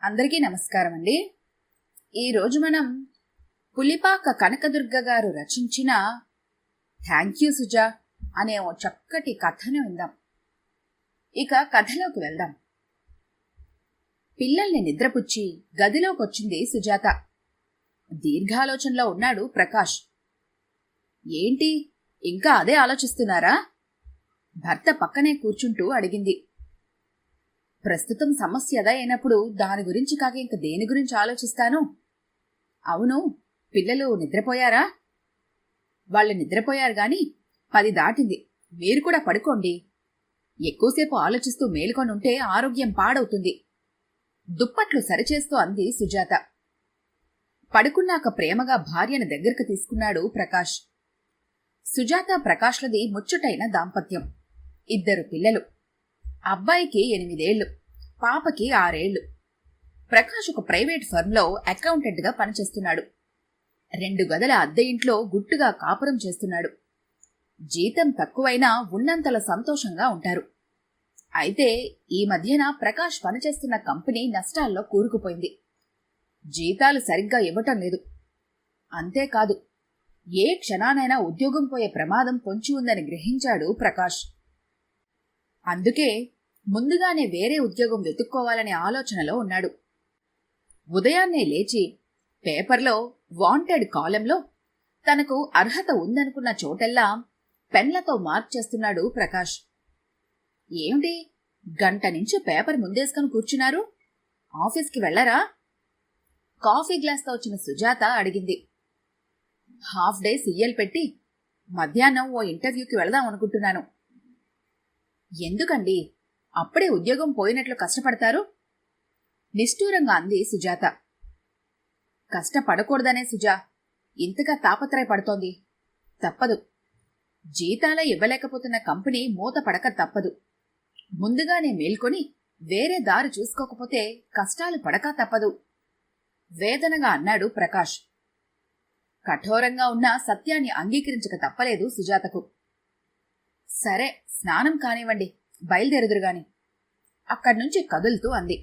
అందరికీ నమస్కారం అండి. ఈరోజు మనం పులిపాక కనకదుర్గ గారు రచించిన థ్యాంక్ యూ సుజా అనే ఓ చక్కటి కథను విందాం. ఇక కథలోకి వెళ్దాం. పిల్లల్ని నిద్రపుచ్చి గదిలోకొచ్చింది సుజాత. దీర్ఘాలోచనలో ఉన్నాడు ప్రకాష్. ఏంటి, ఇంకా అదే ఆలోచిస్తున్నారా? భర్త పక్కనే కూర్చుంటూ అడిగింది. ప్రస్తుతం సమస్య అదా అయినప్పుడు దాని గురించి కాక ఇంక దేని గురించి ఆలోచిస్తాను? అవును, పిల్లలు నిద్రపోయారా? వాళ్ళు నిద్రపోయారు గాని 10 దాటింది. మీరు కూడా పడుకోండి. ఎక్కువసేపు ఆలోచిస్తూ మేలుకొనుంటే ఆరోగ్యం పాడవుతుంది. దుప్పట్లు సరిచేస్తూ అంది సుజాత. పడుకున్నాక ప్రేమగా భార్యను దగ్గరకు తీసుకున్నాడు ప్రకాష్. సుజాత ప్రకాష్లది ముచ్చటైన దాంపత్యం. 2 పిల్లలు. అబ్బాయికి 8 ఏళ్లు, పాపకి 6 ఏళ్లు. ప్రకాష్ ఒక ప్రైవేట్ ఫర్మ్లో అకౌంటెంట్గా పనిచేస్తున్నాడు. 2 గదుల అద్దె ఇంట్లో గుట్టుగా కాపురం చేస్తున్నాడు. జీతం తక్కువైనా ఉన్నంతల సంతోషంగా ఉంటారు. అయితే ఈ మధ్యన ప్రకాష్ పనిచేస్తున్న కంపెనీ నష్టాల్లో కూరుకుపోయింది. జీతాలు సరిగ్గా ఇవ్వటం లేదు. అంతేకాదు, ఏ క్షణానైనా ఉద్యోగం పోయే ప్రమాదం పొంచి ఉందని గ్రహించాడు ప్రకాష్. అందుకే ముందుగానే వేరే ఉద్యోగం వెతుక్కోవాలనే ఆలోచనలో ఉన్నాడు. ఉదయాన్నే లేచి పేపర్లో వాంటెడ్ కాలంలో తనకు అర్హత ఉందనుకున్న చోటెల్లా పెన్లతో మార్క్ చేస్తున్నాడు ప్రకాష్. ఏమిటి, గంట నుంచి పేపర్ ముందేసుకుని కూర్చున్నారు? ఆఫీస్కి వెళ్లరా? కాఫీ గ్లాస్తో వచ్చిన సుజాత అడిగింది. హాఫ్ డే సీఎల్ పెట్టి మధ్యాహ్నం ఓ ఇంటర్వ్యూకి వెళదాం అనుకుంటున్నాను. ఎందుకండి, అప్పుడే ఉద్యోగం పోయినట్లు కష్టపడతారు? నిష్ఠూరంగా అంది సుజాత. కష్టపడకూడదనే సుజా ఇంతగా తాపత్రయపడుతోంది. తప్పదు. జీతాలే ఇవ్వలేకపోతున్న కంపెనీ మూత పడక తప్పదు. ముందుగానే మేల్కొని వేరే దారి చూసుకోకపోతే కష్టాలు పడక తప్పదు. వేదనగా అన్నాడు ప్రకాష్. కఠోరంగా ఉన్న సత్యాన్ని అంగీకరించక తప్పలేదు సుజాతకు. సరే, స్నానం కానివ్వండి, బయలుదేరుదురుగాని అక్కడ్నుంచి కదులుతూ అంది.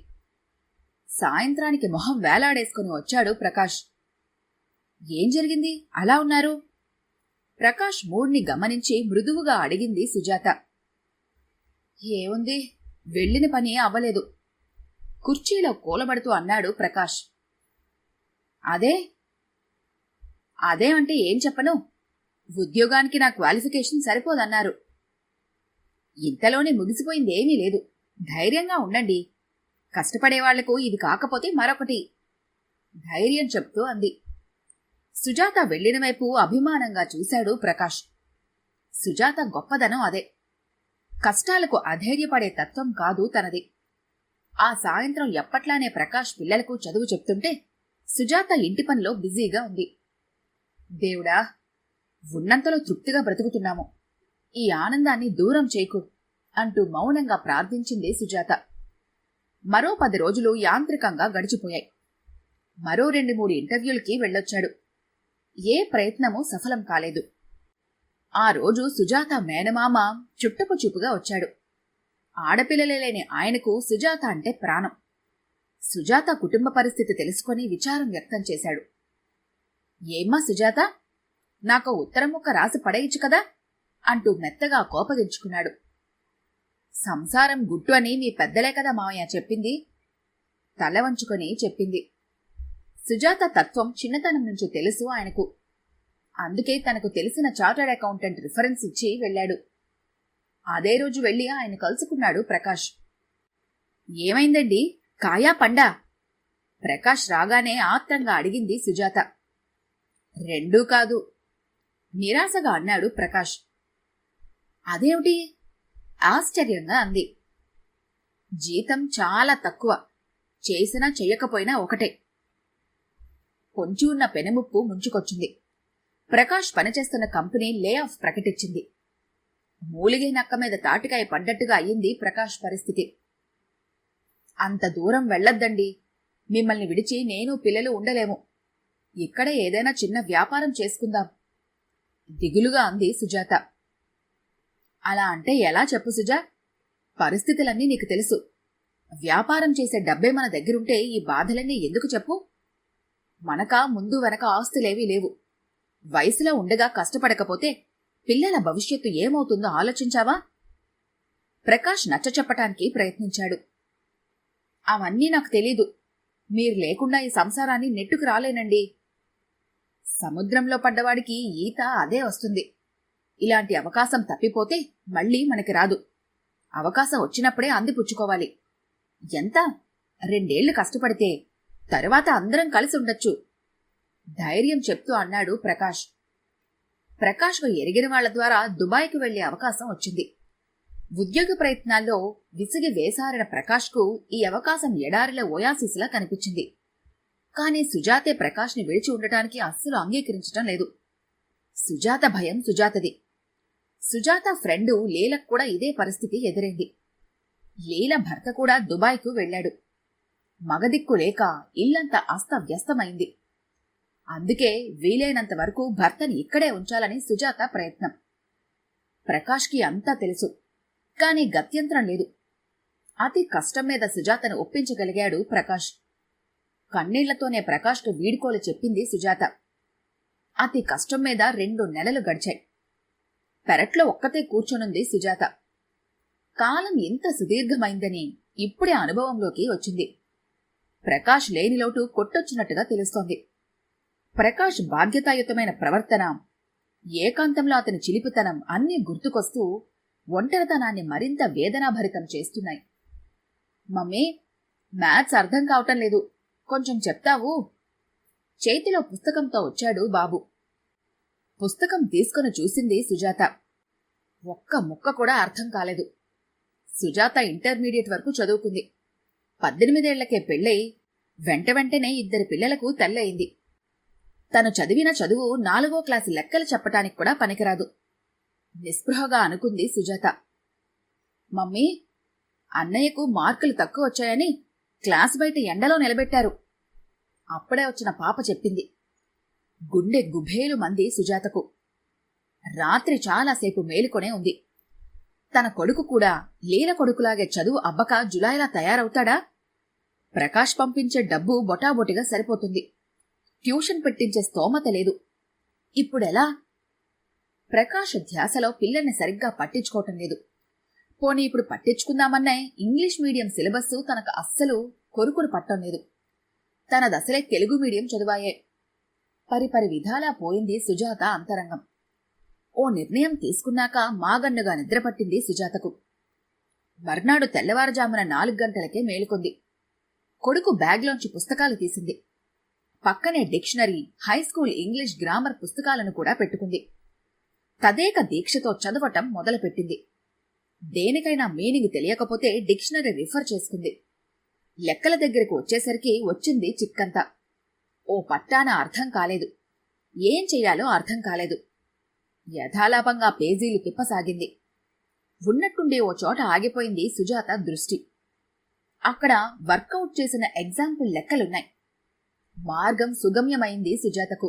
సాయంత్రానికి మొహం వేలాడేసుకుని వచ్చాడు ప్రకాష్. ఏం జరిగింది, అలా ఉన్నారు? ప్రకాష్ మూడ్ని గమనించి మృదువుగా అడిగింది సుజాత. ఏముంది, వెళ్ళిన పని అవ్వలేదు, కుర్చీలో కూలబడుతూ అన్నాడు ప్రకాష్. అదే అంటే ఏం చెప్పను? ఉద్యోగానికి నా క్వాలిఫికేషన్ సరిపోదన్నారు. ఇంతలోనే ముగిసిపోయిందేమీ లేదు. ధైర్యంగా ఉండండి. కష్టపడేవాళ్లకు ఇది కాకపోతే మరొకటి, ధైర్యం చెప్తూ అంది. సుజాత వెళ్లిన వైపు అభిమానంగా చూశాడు ప్రకాష్. సుజాత గొప్పదనం అదే. కష్టాలకు అధైర్యపడే తత్వం కాదు తనది. ఆ సాయంత్రం ఎప్పట్లానే ప్రకాష్ పిల్లలకు చదువు చెప్తుంటే సుజాత ఇంటి పనిలో బిజీగా ఉంది. దేవుడా, ఉన్నంతలో తృప్తిగా బ్రతుకుతున్నాము. ఈ ఆనందాన్ని దూరం చేయకు అంటూ మౌనంగా ప్రార్థించింది సుజాత. మరో 10 రోజులు యాంత్రికంగా గడిచిపోయాయి. మరో 2-3 ఇంటర్వ్యూలకి వెళ్ళొచ్చాడు. ఏ ప్రయత్నమూ సఫలం కాలేదు. ఆ రోజు సుజాత మేనమామ చుట్టపు చూపుగా వచ్చాడు. ఆడపిల్లలే లేని ఆయనకు సుజాత అంటే ప్రాణం. సుజాత కుటుంబ పరిస్థితి తెలుసుకొని విచారం వ్యక్తం చేశాడు. ఏమ్మా సుజాత, నాకు ఉత్తరం ముక్క రాసి పడేయచ్చు కదా అంటూ మెత్తగా కోపగించుకున్నాడు. సంసారం గుట్టు అని మీ పెద్దలే కదా మావయ్య చెప్పింది, తల వంచుకొని చెప్పింది. సుజాత తత్వం చిన్నతనం నుంచి తెలుసు ఆయనకు. అందుకే తనకు తెలిసిన చార్టర్డ్ అకౌంటెంట్ రిఫరెన్స్ ఇచ్చి వెళ్ళాడు. అదే రోజు వెళ్లి ఆయన కలుసుకున్నాడు ప్రకాష్. ఏమైందండి, కాయా పండా? ప్రకాష్ రాగానే ఆత్రంగా అడిగింది సుజాత. రెండూ కాదు, నిరాశగా అన్నాడు ప్రకాష్. అదేమిటి? ఆశ్చర్యంగా అంది. జీతం చాలా తక్కువ, చేసినా చెయ్యకపోయినా ఒకటే. పొంచి ఉన్న పెనుముప్పు ముంచుకొచ్చింది. ప్రకాష్ పనిచేస్తున్న కంపెనీ లే ఆఫ్ ప్రకటించింది. మూలిగే నక్క మీద తాటికాయ పడ్డట్టుగా అయ్యింది ప్రకాష్ పరిస్థితి. అంత దూరం వెళ్లొద్దండి, మిమ్మల్ని విడిచి నేను పిల్లలు ఉండలేము. ఇక్కడే ఏదైనా చిన్న వ్యాపారం చేసుకుందాం, దిగులుగా అంది సుజాత. అలా అంటే ఎలా చెప్పు సుజా, పరిస్థితులన్నీ నీకు తెలుసు. వ్యాపారం చేసే డబ్బే మన దగ్గరుంటే ఈ బాధలన్నీ ఎందుకు చెప్పు? మనకా ముందు వెనక ఆస్తులేవీ లేవు. వయసులో ఉండగా కష్టపడకపోతే పిల్లల భవిష్యత్తు ఏమవుతుందో ఆలోచించావా? ప్రకాష్ నచ్చచెప్పటానికి ప్రయత్నించాడు. అవన్నీ నాకు తెలీదు. మీరు లేకుండా ఈ సంసారాన్ని నెట్టుకు రాలేనండి. సముద్రంలో పడ్డవాడికి ఈత అదే వస్తుంది. ఇలాంటి అవకాశం తప్పిపోతే మళ్ళీ మనకి రాదు. అవకాశం వచ్చినప్పుడే అందిపుచ్చుకోవాలి. ఎంత 2 ఏళ్లు కష్టపడితే తరువాత అందరం కలిసి ఉండొచ్చు. ధైర్యం చెప్తూ అన్నాడు ప్రకాష్. ప్రకాష్కు ఎరిగిన వాళ్ల ద్వారా దుబాయ్కి వెళ్లే అవకాశం వచ్చింది. ఉద్యోగ ప్రయత్నాల్లో విసిగి వేసారిన ప్రకాష్కు ఈ అవకాశం ఎడారిలో ఓయాసిస్లా కనిపించింది. కాని సుజాతే ప్రకాష్ని విడిచి ఉండటానికి అస్సలు అంగీకరించటం లేదు. సుజాత భయం సుజాతది. సుజాత ఫ్రెండు లీలకు కూడా ఇదే పరిస్థితి ఎదురైంది. లీల భర్త కూడా దుబాయ్కు వెళ్లాడు. మగదిక్కు లేక ఇల్లంతా అస్తవ్యస్తమైంది. అందుకే వీలైనంత వరకు భర్తని ఇక్కడే ఉంచాలని సుజాత ప్రయత్నం. ప్రకాష్కి అంతా తెలుసు. కాని గత్యంతరం లేదు. అతి కష్టం మీద సుజాతను ఒప్పించగలిగాడు ప్రకాష్. కన్నీళ్లతోనే ప్రకాష్కు వీడుకోలు చెప్పింది సుజాత. అతి కష్టం మీద 2 నెలలు గడిచాయి. పెరట్లో ఒక్కతే కూర్చొనుంది సుజాత. కాలం ఎంత సుదీర్ఘమైందని ఇప్పుడే అనుభవంలోకి వచ్చింది. ప్రకాష్ లేని లోటు కొట్టొచ్చినట్టుగా తెలుస్తోంది. ప్రకాష్ బాధ్యతాయుతమైన ప్రవర్తన, ఏకాంతంలో అతని చిలిపితనం అన్నీ గుర్తుకొస్తూ ఒంటరితనాన్ని మరింత వేదనాభరితం చేస్తున్నాయి. మమ్మీ, మ్యాథ్స్ అర్థం కావటం లేదు, కొంచెం చెప్తావు? చేతిలో పుస్తకంతో వచ్చాడు బాబు. పుస్తకం తీసుకుని చూసింది సుజాత. ఒక్క ముక్క కూడా అర్థం కాలేదు. సుజాత ఇంటర్మీడియట్ వరకు చదువుకుంది. 18 ఏళ్లకే పెళ్ళై వెంటనే 2 పిల్లలకు తల్లయింది. తను చదివిన చదువు 4వ క్లాసు లెక్కలు చెప్పటానికి కూడా పనికిరాదు. నిస్పృహగా అనుకుంది సుజాత. మమ్మీ, అన్నయ్యకు మార్కులు తక్కువ వచ్చాయని క్లాస్ బయట ఎండలో నిలబెట్టారు. అప్పుడే వచ్చిన పాప చెప్పింది. గుండె గుభేలు మంది సుజాతకు. రాత్రి చాలాసేపు మేలుకొనే ఉంది. తన కొడుకు కూడా లీల కొడుకులాగే చదువు అబ్బక జులాయిలా తయారవుతాడా? ప్రకాష్ పంపించే డబ్బు బొటాబొటిగా సరిపోతుంది. ట్యూషన్ పెట్టించే స్తోమత లేదు. ఇప్పుడెలా? ప్రకాష్ ధ్యాసలో పిల్లల్ని సరిగ్గా పట్టించుకోవటం లేదు. పోనీ ఇప్పుడు పట్టించుకుందామన్నా ఇంగ్లీష్ మీడియం సిలబస్ తనకు అస్సలు కొరుకుడు పట్టం లేదు. తనదసలే తెలుగు మీడియం చదువాయే. పరిపరి విధాలా పోయింది సుజాత అంతరంగం. ఓ నిర్ణయం తీసుకున్నాక మాగన్నుగా నిద్రపట్టింది సుజాతకు. మర్నాడు తెల్లవారుజామున 4 గంటలకే మేలుకొంది. కొడుకు బ్యాగ్లోంచి పుస్తకాలు తీసింది. పక్కనే డిక్షనరీ, హైస్కూల్ ఇంగ్లీష్ గ్రామర్ పుస్తకాలను కూడా పెట్టుకుంది. తదేక దీక్షతో చదవటం మొదలుపెట్టింది. దేనికైనా మీనింగ్ తెలియకపోతే డిక్షనరీ రిఫర్ చేసుకుంది. లెక్కల దగ్గరకు వచ్చేసరికి వచ్చింది చిక్కంతా. ఓ పట్టాన అర్థం కాలేదు. ఏం చెయ్యాలో అర్థం కాలేదు. యథాలాపంగా పేజీలు తిప్పసాగింది. ఉన్నట్టుండి ఓ చోట ఆగిపోయింది సుజాత దృష్టి. అక్కడ వర్కౌట్ చేసిన ఎగ్జాంపుల్ లెక్కలున్నాయి. మార్గం సుగమ్యమైంది సుజాతకు.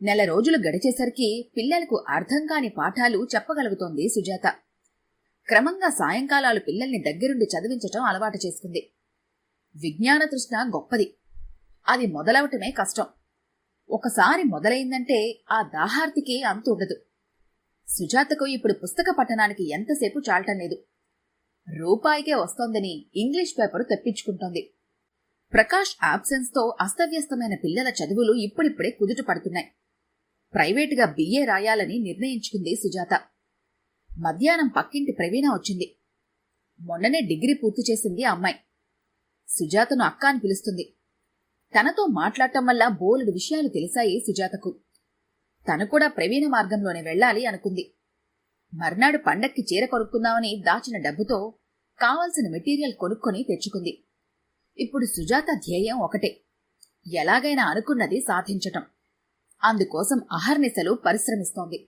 1 నెల రోజులు గడిచేసరికి పిల్లలకు అర్థం కాని పాఠాలు చెప్పగలుగుతోంది సుజాత. క్రమంగా సాయంకాలాలు పిల్లల్ని దగ్గరుండి చదివించటం అలవాటు చేసుకుంది. విజ్ఞాన తృష్ణ గొప్పది. అది మొదలవటమే కష్టం. ఒకసారి మొదలైందంటే ఆ దాహార్తికి అంతు ఉండదు. సుజాతకు ఇప్పుడు పుస్తక పఠనానికి ఎంతసేపు చాలటం లేదు. రూపాయికే వస్తోందని ఇంగ్లీష్ పేపరు తెప్పించుకుంటోంది. ప్రకాష్ ఆబ్సెన్స్తో అస్తవ్యస్తమైన పిల్లల చదువులు ఇప్పుడిప్పుడే కుదుట పడుతున్నాయి. ప్రైవేటుగా బిఏ రాయాలని నిర్ణయించుకుంది సుజాత. మధ్యాహ్నం పక్కింటి ప్రవీణ వచ్చింది. మొన్ననే డిగ్రీ పూర్తి చేసింది అమ్మాయి. సుజాతను అక్క అని పిలుస్తుంది. తనతో మాట్లాడటం వల్ల బోలెడు విషయాలు తెలిసాయి సుజాతకు. తను కూడా ప్రవీణ మార్గంలోనే వెళ్లాలి అనుకుంది. మర్నాడు పండక్కి చీర కొనుక్కుందామని దాచిన డబ్బుతో కావలసిన మెటీరియల్ కొనుక్కొని తెచ్చుకుంది. ఇప్పుడు సుజాత ధ్యేయం ఒకటే, ఎలాగైనా అనుకున్నది సాధించటం. అందుకోసం అహర్నిశలు పరిశ్రమిస్తోంది.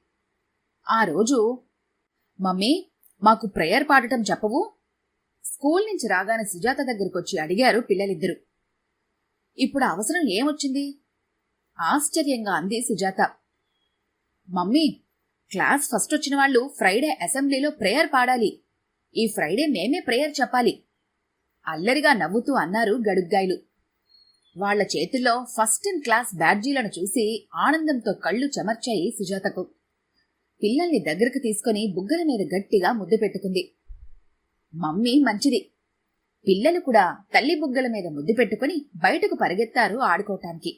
ఆ రోజు, మమ్మీ, మాకు ప్రేయర్ పాడటం చెప్పవు? స్కూల్ నుంచి రాగానే సుజాత దగ్గరకొచ్చి అడిగారు పిల్లలిద్దరూ. ఇప్పుడు అవసరం ఏమొచ్చింది? ఆశ్చర్యంగా అంది సుజాత. మమ్మీ, క్లాస్ ఫస్ట్ వచ్చిన వాళ్ళు ఫ్రైడే అసెంబ్లీలో ప్రేయర్ పాడాలి. ఈ ఫ్రైడే మేమే ప్రేయర్ చెప్పాలి. అల్లరిగా నవ్వుతూ అన్నారు గడుగ్గాయలు. వాళ్ల చేతుల్లో ఫస్ట్ ఇన్ క్లాస్ బ్యాడ్జీలను చూసి ఆనందంతో కళ్ళు చెమర్చాయి సుజాతకు. పిల్లల్ని దగ్గరకు తీసుకుని బుగ్గల మీద గట్టిగా ముద్దు పెట్టుకుంది. మమ్మీ మంచిది. పిల్లలు కూడా తల్లి బుగ్గల మీద ముద్దు పెట్టుకుని బయటకు పరిగెత్తారు ఆడుకోటానికి.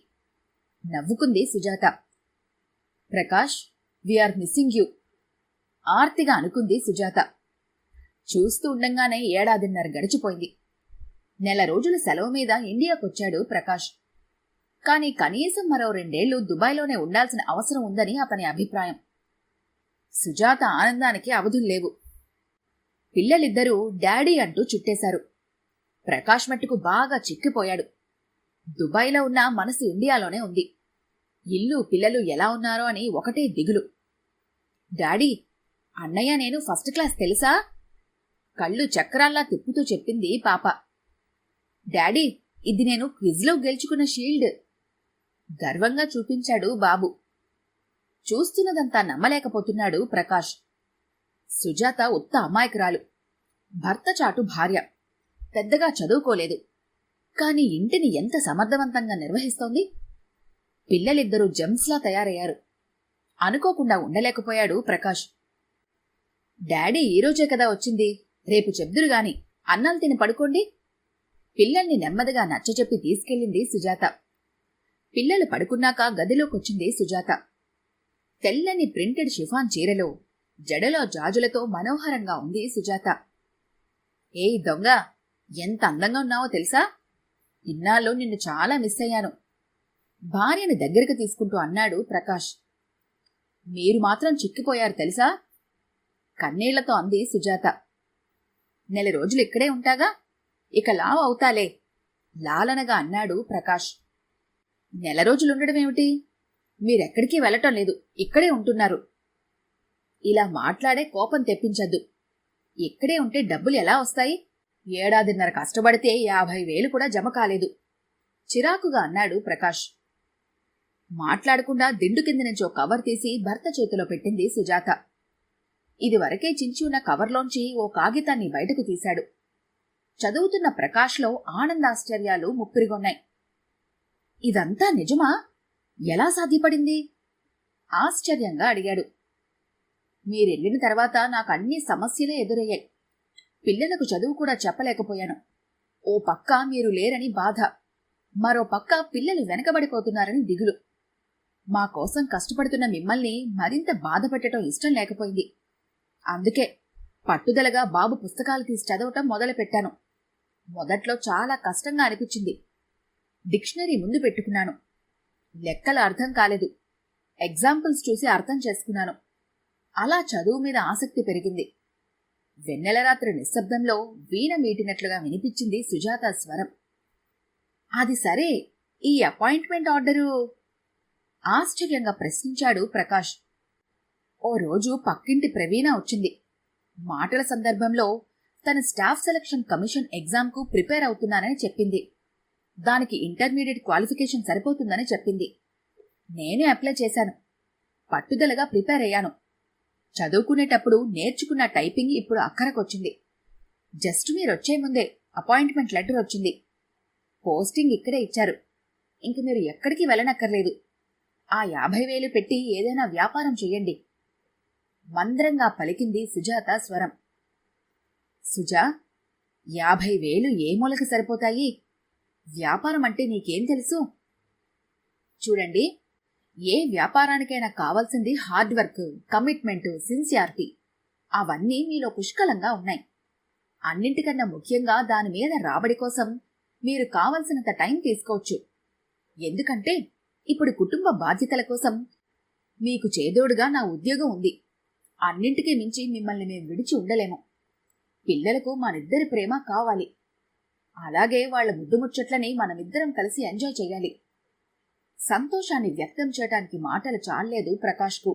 నవ్వుకుంది Sujatha. Prakash, we're missing you, ఆర్తిగా అనుకుంది సుజాత. చూస్తూ ఉండంగానే 1.5 ఏళ్లు గడిచిపోయింది. 1 నెల రోజుల సెలవు మీద ఇండియాకొచ్చాడు ప్రకాష్. కాని కనీసం మరో 2 ఏళ్లు దుబాయ్లోనే ఉండాల్సిన అవసరం ఉందని అతని అభిప్రాయం. సుజాత ఆనందానికి అవధుల్లేవు. పిల్లలిద్దరూ డాడీ అంటూ చుట్టేశారు. ప్రకాష్ మట్టుకు బాగా చిక్కిపోయాడు. దుబాయ్లో ఉన్న మనసు ఇండియాలోనే ఉంది. ఇల్లు పిల్లలు ఎలా ఉన్నారో అని ఒకటే దిగులు. డాడీ, అన్నయ్య నేను ఫస్ట్ క్లాస్ తెలుసా? కళ్ళు చక్రాల్లా తిప్పుతూ చెప్పింది పాప. డాడీ, ఇది నేను క్విజ్లో గెలుచుకున్న షీల్డ్, గర్వంగా చూపించాడు బాబు. చూస్తున్నదంతా నమ్మలేకపోతున్నాడు ప్రకాష్. సుజాత ఉత్త అమాయకురాలు. భర్త చాటు భార్య. పెద్దగా చదువుకోలేదు. కాని ఇంటిని ఎంత సమర్థవంతంగా నిర్వహిస్తోంది. పిల్లలిద్దరూ జెమ్స్లా తయారయ్యారు. అనుకోకుండా ఉండలేకపోయాడు ప్రకాష్. డాడీ ఈరోజే కదా వచ్చింది, రేపు చెప్దురుగాని, అన్నం తిని పడుకోండి. పిల్లల్ని నెమ్మదిగా నచ్చచెప్పి తీసుకెళ్ళింది సుజాత. పిల్లలు పడుకున్నాక గదిలోకొచ్చింది సుజాత. తెల్లని ప్రింటెడ్ షిఫాన్ చీరలో, జడలో జాజులతో మనోహరంగా ఉంది సుజాత. ఏయ్ దొంగ, ఎంత అందంగా ఉన్నావో తెలుసా? ఇన్నాళ్ళు నిన్ను చాలా మిస్ అయ్యాను, భార్యని దగ్గరకు తీసుకుంటూ అన్నాడు ప్రకాష్. మీరు మాత్రం చిక్కిపోయారు తెలుసా? కన్నీళ్లతో అంది సుజాత. 1 నెల రోజులు ఇక్కడే ఉంటాగా, ఇక లావు అవుతాలే, లాలనగా అన్నాడు ప్రకాష్. 1 నెల రోజులుండడమేమిటి? మీరెక్కడికి వెళ్లటం లేదు, ఇక్కడే ఉంటున్నారు. ఇలా మాట్లాడే కోపం తెప్పించద్దు. ఇక్కడే ఉంటే డబ్బులు ఎలా వస్తాయి? 1.5 ఏళ్లు కష్టపడితే 50,000 కూడా జమ కాలేదు, చిరాకుగా అన్నాడు ప్రకాష్. మాట్లాడకుండా దిండు కింద నుంచి ఒక కవర్ తీసి భర్త చేతిలో పెట్టింది సుజాత. ఇదివరకే చించి ఉన్న కవర్లోంచి ఓ కాగితాన్ని బయటకు తీశాడు. చదువుతున్న ప్రకాష్లో ఆనందాశ్చర్యాలు ముప్పిరిగొన్నాయి. ఇదంతా నిజమా? ఎలా సాధ్యపడింది? ఆశ్చర్యంగా అడిగాడు. మీరెళ్ళిన తర్వాత నాకు అన్ని సమస్యలే ఎదురయ్యాయి. పిల్లలకు చదువు కూడా చెప్పలేకపోయాను. ఓ పక్క మీరు లేరని బాధ, మరో పక్క పిల్లలు వెనకబడిపోతున్నారని దిగులు. మా కోసం కష్టపడుతున్న మిమ్మల్ని మరింత బాధ పెట్టడం ఇష్టం లేకపోయింది. అందుకే పట్టుదలగా బాబు పుస్తకాలు తీసి చదవటం మొదలుపెట్టాను. మొదట్లో చాలా కష్టంగా అనిపించింది. డిక్షనరీ ముందు పెట్టుకున్నాను. లెక్కలు అర్థం కాలేదు. ఎగ్జాంపుల్స్ చూసి అర్థం చేసుకున్నాను. అలా చదువు మీద ఆసక్తి పెరిగింది. వెన్నెల రాత్రి నిశ్శబ్దంలో వీణ మీటినట్లుగా వినిపించింది సుజాత స్వరం. అది సరే, ఈ అపాయింట్మెంట్ ఆర్డరు? ఆశ్చర్యంగా ప్రశ్నించాడు ప్రకాష్. ఓ రోజు పక్కింటి ప్రవీణ వచ్చింది. మాటల సందర్భంలో తన స్టాఫ్ సెలక్షన్ కమిషన్ ఎగ్జామ్కు ప్రిపేర్ అవుతున్నానని చెప్పింది. దానికి ఇంటర్మీడియట్ క్వాలిఫికేషన్ సరిపోతుందని చెప్పింది. నేనే అప్లై చేశాను. పట్టుదలగా ప్రిపేర్ అయ్యాను. చదువుకునేటప్పుడు నేర్చుకున్న టైపింగ్ ఇప్పుడు అక్కరకొచ్చింది. జస్ట్ మీరొచ్చే ముందే అపాయింట్మెంట్ లెటర్ వచ్చింది. పోస్టింగ్ ఇక్కడే ఇచ్చారు. ఇంక మీరు ఎక్కడికి వెళ్ళనక్కర్లేదు. ఆ 50,000 పెట్టి ఏదైనా వ్యాపారం చెయ్యండి, మంద్రంగా పలికింది సుజాత స్వరం. సుజా, 50,000 ఏ మూలకి సరిపోతాయి? వ్యాపారం అంటే నీకేం తెలుసు? చూడండి, ఏ వ్యాపారానికైనా కావాల్సింది హార్డ్ వర్క్, కమిట్మెంట్, సిన్సియారిటీ. అవన్నీ మీలో పుష్కలంగా ఉన్నాయి. అన్నింటికన్నా ముఖ్యంగా దాని మీద రాబడి కోసం మీరు కావలసినంత టైం తీసుకోవచ్చు. ఎందుకంటే ఇప్పుడు కుటుంబ బాధ్యతల కోసం మీకు చేదోడుగా నా ఉద్యోగం ఉంది. అన్నింటికీ మించి మిమ్మల్ని మేము విడిచి ఉండలేము. పిల్లలకు మనిద్దరి ప్రేమ కావాలి. అలాగే వాళ్ల ముద్దుముచ్చట్లని మనమిద్దరం కలిసి ఎంజాయ్ చెయ్యాలి. సంతోషాన్ని వ్యక్తం చేయటానికి మాటలు చాలలేదు ప్రకాష్కు.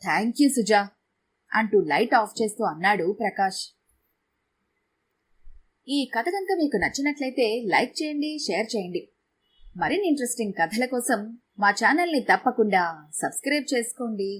థ్యాంక్ యూ సుజా అంటూ లైట్ ఆఫ్ చేస్తూ అన్నాడు ప్రకాష్. ఈ కథ కనుక మీకు నచ్చినట్లయితే లైక్ చేయండి, షేర్ చేయండి. మరిన్ని ఇంట్రెస్టింగ్ కథల కోసం మా ఛానల్ని తప్పకుండా సబ్స్క్రైబ్ చేసుకోండి.